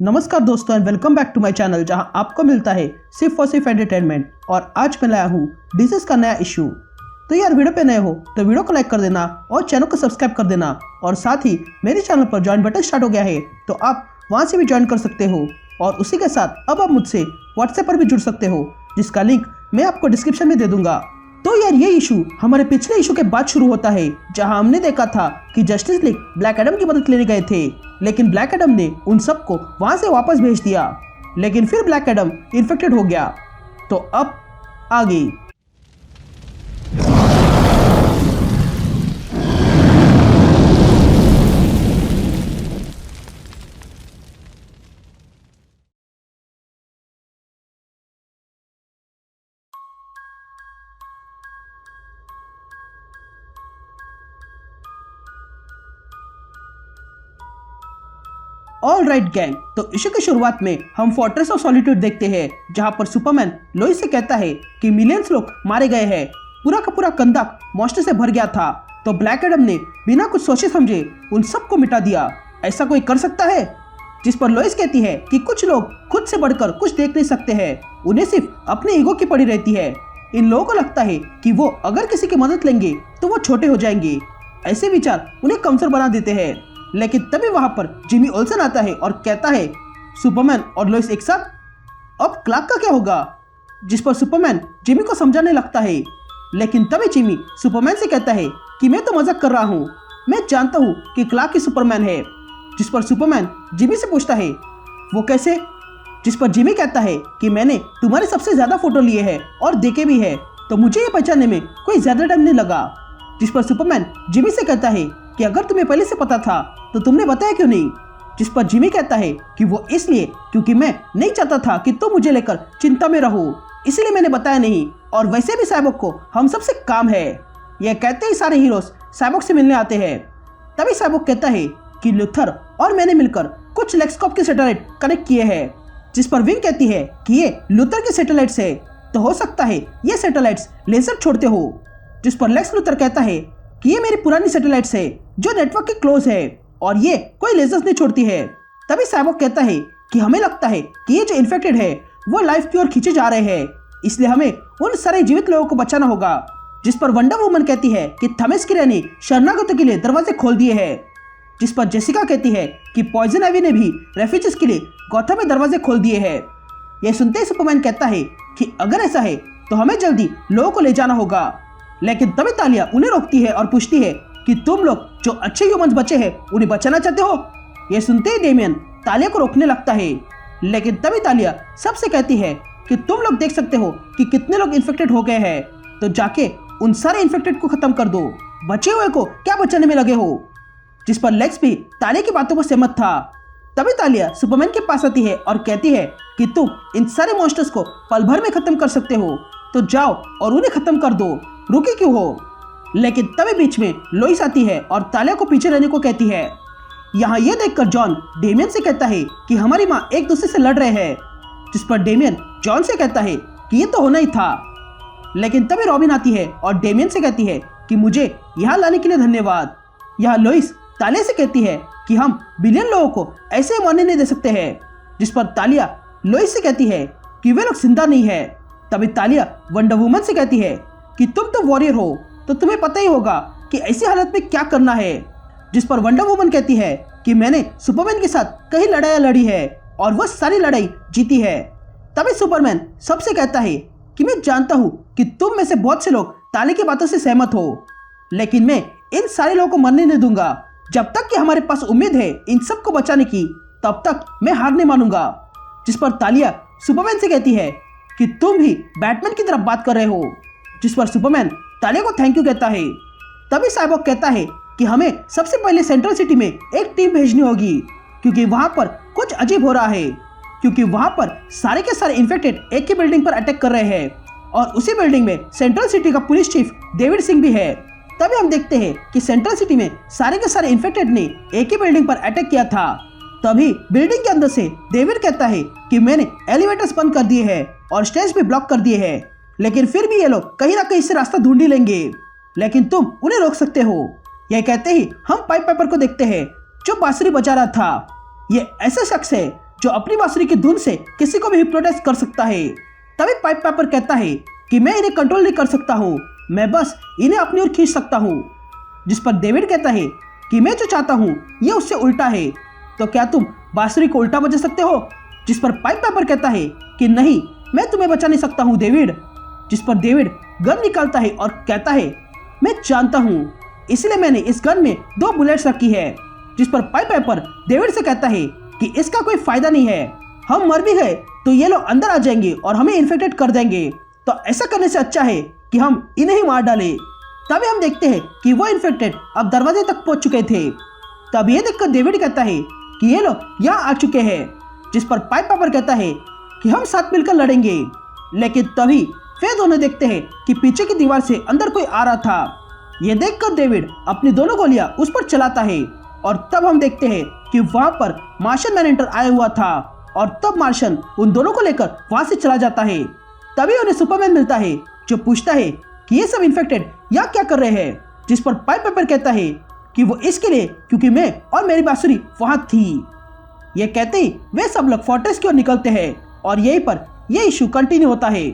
नमस्कार दोस्तों and welcome back to my channel जहां आपको मिलता है सिर्फ और सिर्फ एंटरटेनमेंट। और आज मैं लाया हूं डिजीज का नया इशू। तो यार वीडियो पे नए हो तो वीडियो को लाइक कर देना और चैनल को सब्सक्राइब कर देना। और साथ ही मेरे चैनल पर ज्वाइन बटन स्टार्ट हो गया है तो आप वहां से भी ज्वाइन कर सकते हो। और उसी के साथ अब आप मुझसे व्हाट्सएप पर भी जुड़ सकते हो जिसका लिंक मैं आपको डिस्क्रिप्शन में दे दूंगा। तो यार ये इशू हमारे पिछले इशू के बाद शुरू होता है जहां हमने देखा था कि जस्टिस लीग ब्लैक एडम की मदद लेने गए थे, लेकिन ब्लैक एडम ने उन सबको वहां से वापस भेज दिया। लेकिन फिर ब्लैक एडम इन्फेक्टेड हो गया। तो अब आगे ऑल राइट गैंग। तो इशू की शुरुआत में हम फोर्ट्रेस ऑफ सॉलिट्यूड देखते हैं जहां पर सुपरमैन लोइस से कहता है कि मिलियंस लोग मारे गए हैं, पूरा का पूरा कंधा मॉन्स्टर से भर गया था। तो ब्लैक एडम ने बिना कुछ सोचे समझे उन सबको मिटा दिया। ऐसा कोई कर सकता है? जिस पर लोइस कहती है कि कुछ लोग खुद से बढ़कर कुछ देख नहीं सकते हैं, उन्हें सिर्फ अपने ईगो की पड़ी रहती है। इन लोगों को लगता है कि वो अगर किसी की मदद लेंगे तो वो छोटे हो जाएंगे। ऐसे विचार उन्हें कमजोर बना देते हैं। लेकिन तभी वहां पर जिमी ओल्सन आता है और कहता है सुपरमैन और लोइस एक साथ, अब क्लार्क का क्या होगा? जिस पर सुपरमैन जिमी को समझाने लगता है। लेकिन तभी जिमी सुपरमैन से कहता है कि मैं तो मजाक कर रहा हूँ, मैं जानता हूँ कि क्लार्क ही सुपरमैन है। जिस पर सुपरमैन जिमी से पूछता है वो कैसे? जिस पर जिमी कहता है कि मैंने तुम्हारे सबसे ज्यादा फोटो लिए हैं और देखे भी है, तो मुझे ये पहचानने में कोई ज्यादा टाइम नहीं लगा। जिस पर सुपरमैन जिमी से कहता है कि अगर तुम्हें पहले से पता था तो तुमने बताया क्यों नहीं? जिस पर जिमी कहता है कि वो इसलिए क्योंकि मैं नहीं चाहता था कि तुम मुझे लेकर चिंता में रहो, इसलिए मैंने बताया नहीं। और वैसे भी साइबॉग को हम सबसे काम है। यह कहते ही सारे हीरोज साइबॉग से मिलने आते हैं। तभी साइबॉग कहता है कि लूथर और मैंने मिलकर कुछ लेक्सकॉप के सैटेलाइट कनेक्ट किए हैं। जिस पर विंग कहती है कि ये लूथर के सैटेलाइट्स है, तो हो सकता है ये सैटेलाइट्स लेजर छोड़ते हो। जिस पर लेक्स लूथर कहता है कि ये मेरी पुरानी सैटेलाइट्स है जो नेटवर्क के क्लोज है और ये कोई लेजर्स नहीं छोड़ती है। तभी साइबॉग कहता है कि हमें लगता है कि ये जो इन्फेक्टेड है वो लाइफ की ओर खींचे जा रहे हैं, इसलिए हमें उन सारे जीवित लोगों को बचाना होगा। जिस पर वंडर वुमन कहती है कि थेमिस्किरा ने शरणागतों के लिए दरवाजे खोल दिए हैं। जिस पर जेसिका कहती है कि पॉइजन आइवी ने भी रेफ्यूजीज के लिए गॉथम में दरवाजे खोल दिए हैं। यह सुनते ही सुपरमैन कहता है कि अगर ऐसा है तो हमें जल्दी लोगों को ले जाना होगा। लेकिन तभी तालिया उन्हें रोकती है और पूछती है कि तुम लोग जो अच्छे ह्यूमंस बचे हैं उन्हें बचाना चाहते हो? यह सुनते ही डेमियन तालिया को रोकने लगता है। लेकिन तभी तालिया सबसे कहती है कि तुम लोग देख सकते हो कि कितने लोग इन्फेक्टेड हो गए हैं, तो जाके उन सारे इन्फेक्टेड को खत्म कर दो, बचे हुए को क्या बचाने में लगे हो। जिस पर लेक्स भी तालिया की बातों पर सहमत था। तभी तालिया सुपरमैन के पास आती है और कहती है कि तुम इन सारे मॉन्स्टर्स को पल भर में खत्म कर सकते हो, तो जाओ और उन्हें खत्म कर दो, रुके क्यों हो? लेकिन तभी बीच में लोइस आती है और तालिया को पीछे रहने को कहती है। यहाँ यह देखकर जॉन डेमियन से कहता है कि हमारी माँ एक दूसरे से लड़ रहे हैं। जिस पर डेमियन जॉन से कहता है कि ये तो होना ही था। लेकिन तभी रॉबिन आती है और डेमियन से कहती है कि मुझे यहाँ लाने के लिए धन्यवाद। यहाँ लोइस तालिया से कहती है कि हम बिलियन लोगों को ऐसे मरने नहीं दे सकते हैं। जिस पर तालिया लोइस से कहती है कि वे लोग जिंदा नहीं है। तभी तालिया वंडर वुमन से कहती है कि तुम तो वॉरियर हो, तो तुम्हें पता ही होगा कि ऐसी हालत में क्या करना है। जिस पर वंडर वुमन कहती है कि मैंने सुपरमैन के साथ कई लड़ाइयाँ लड़ी है और वह सारी लड़ाई जीती है। तभी सुपरमैन सबसे कहता है कि मैं जानता हूँ कि तुम में से बहुत से लोग तालिया की बातों से सहमत हो, लेकिन मैं इन सारे लोगों को मरने नहीं दूंगा। जब तक कि हमारे पास उम्मीद है इन सबको बचाने की, तब तक मैं हार नहीं मानूंगा। जिस पर तालिया सुपरमैन से कहती है कि तुम भी बैटमैन की तरफ बात कर रहे हो। जिस पर सुपरमैन तालिया को थैंक यू कहता है। तभी साइबॉग कहता है कि हमें सबसे पहले सेंट्रल सिटी में एक टीम भेजनी होगी, क्योंकि वहां पर कुछ अजीब हो रहा है। क्योंकि वहां पर सारे के सारे इन्फेक्टेड एक ही बिल्डिंग पर अटैक कर रहे हैं और उसी बिल्डिंग में सेंट्रल सिटी का पुलिस चीफ डेविड सिंह भी है। तभी हम देखते हैं कि सेंट्रल सिटी में सारे के सारे इन्फेक्टेड ने एक ही बिल्डिंग पर अटैक किया था। तभी बिल्डिंग के अंदर से डेविड कहता है कि मैंने एलिवेटर्स बंद कर दिए हैं और स्टेज भी ब्लॉक कर दिए हैं, लेकिन फिर भी ये लोग कहीं ना कहीं से रास्ता ढूंढ ही लेंगे, लेकिन तुम उन्हें रोक सकते हो। यह कहते ही हम पाइप पाइपर को देखते हैं जो बांसुरी बजा रहा था। ये ऐसा शख्स है जो अपनी बांसुरी की धुन से किसी को भी हिप्नोटाइज कर सकता है। तभी पाइप पेपर कहता है कि मैं इन्हें कंट्रोल नहीं कर सकता हूँ, मैं बस इन्हें अपनी ओर खींच सकता हूँ। जिस पर डेविड कहता है कि मैं जो चाहता हूँ ये उससे उल्टा है, तो क्या तुम बांसुरी को उल्टा बजा सकते हो? जिस पर पाइप पेपर कहता है कि नहीं, मैं तुम्हें बचा नहीं सकता हूँ डेविड। जिस पर डेविड गन निकालता है और कहता है मैं जानता हूँ, इसलिए मैंने इस गन में 2 बुलेट्स रखी है। जिस पर पाइप पेपर डेविड से कहता है कि इसका कोई फायदा नहीं है, हम मर भी गए तो ये लोग अंदर आ जाएंगे और हमें इन्फेक्टेड कर देंगे, तो ऐसा करने से अच्छा है कि हम इन्हें ही मार डालें। तभी हम देखते हैं कि वो इन्फेक्टेड अब दरवाजे तक पहुंच चुके थे। तब ये देखकर डेविड कहता है कि ये लोग यहाँ आ चुके हैं। जिस पर पाइप पेपर कहता है कि हम साथ मिलकर लड़ेंगे। लेकिन तभी फिर दोनों देखते हैं कि पीछे की दीवार से अंदर कोई आ रहा था। ये देखकर डेविड अपनी दोनों गोलियां उस पर चलाता है और तब हम देखते हैं कि वहां पर मार्शन मैनेंटर आया हुआ था और तब मार्शन उन दोनों को लेकर वहां से चला जाता है। तभी उन्हें सुपरमैन मिलता है जो पूछता है कि ये सब इन्फेक्टेड यहाँ क्या कर रहे हैं। जिस पर पाइप पेपर कहता है कि वो इसके लिए क्योंकि मैं और मेरी बांसुरी वहां थी। ये कहते ही वे सब लोग फोर्ट्रेस की ओर निकलते हैं और यहीं पर ये इशू कंटिन्यू होता है।